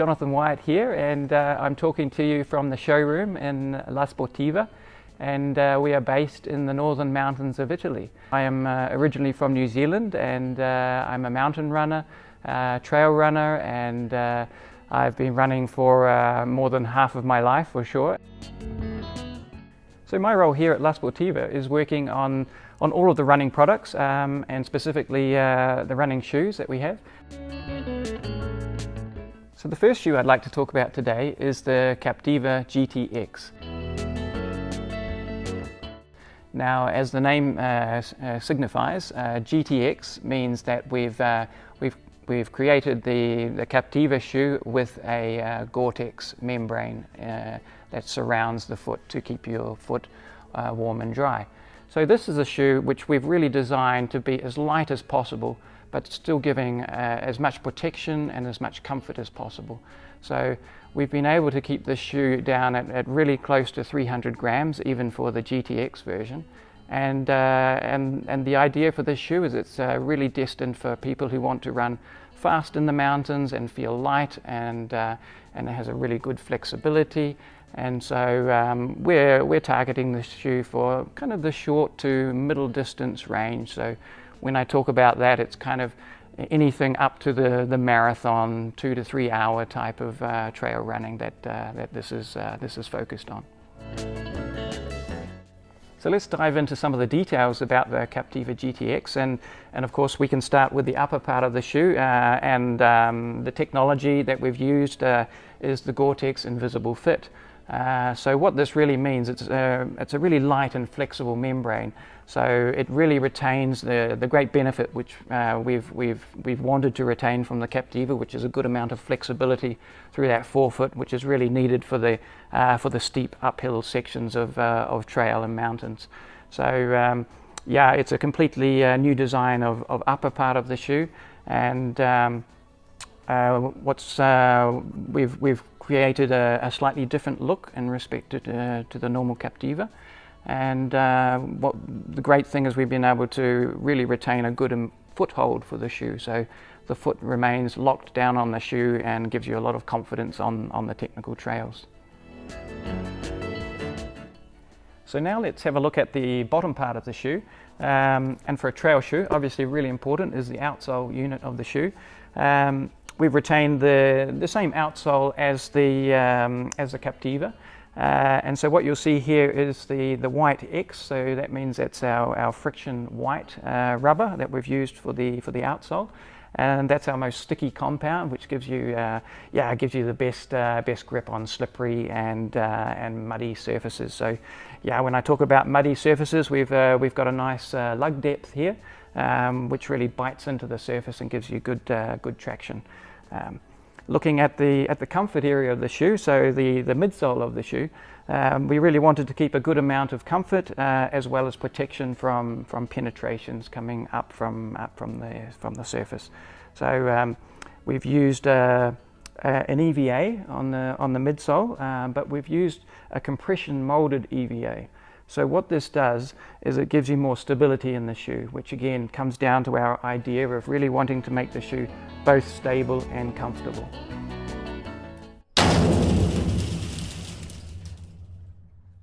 Jonathan Wyatt here, and I'm talking to you from the showroom in La Sportiva, and we are based in the northern mountains of Italy. I am originally from New Zealand, and I'm a mountain runner, trail runner, and I've been running for more than half of my life for sure. So my role here at La Sportiva is working on all of the running products, and specifically the running shoes that we have. So the first shoe I'd like to talk about today is the Captiva GTX. Now, as the name signifies, GTX means that we've created the Captiva shoe with a Gore-Tex membrane that surrounds the foot to keep your foot warm and dry. So this is a shoe which we've really designed to be as light as possible, but still giving as much protection and as much comfort as possible. So we've been able to keep this shoe down at really close to 300 grams, even for the GTX version. And the idea for this shoe is it's really destined for people who want to run fast in the mountains and feel light, and it has a really good flexibility. And so we're targeting this shoe for kind of the short to middle distance range. So when I talk about that, it's kind of anything up to the marathon, 2 to 3 hour type of trail running that this is focused on. So let's dive into some of the details about the Captiva GTX, and of course we can start with the upper part of the shoe, and the technology that we've used is the Gore-Tex Invisible Fit. So what this really means, it's a really light and flexible membrane, so it really retains the great benefit which we've wanted to retain from the Captiva, which is a good amount of flexibility through that forefoot, which is really needed for the steep uphill sections of trail and mountains. So yeah, it's a completely new design of upper part of the shoe, and we've created a slightly different look in respect to the normal Captiva, and what the great thing is we've been able to really retain a good foothold for the shoe, so the foot remains locked down on the shoe and gives you a lot of confidence on the technical trails. So now let's have a look at the bottom part of the shoe, and for a trail shoe, obviously really important is the outsole unit of the shoe. We've retained the same outsole as the Captiva, and so what you'll see here is the Wyatt X. So that means that's our friction white rubber that we've used for the outsole, and that's our most sticky compound, which gives you the best grip on slippery and muddy surfaces. So yeah, when I talk about muddy surfaces, we've got a nice lug depth here, which really bites into the surface and gives you good traction. Looking at the comfort area of the shoe, so the midsole of the shoe, we really wanted to keep a good amount of comfort as well as protection from penetrations coming up from the surface. So we've used an EVA on the midsole, but we've used a compression molded EVA. So what this does is it gives you more stability in the shoe, which again comes down to our idea of really wanting to make the shoe both stable and comfortable.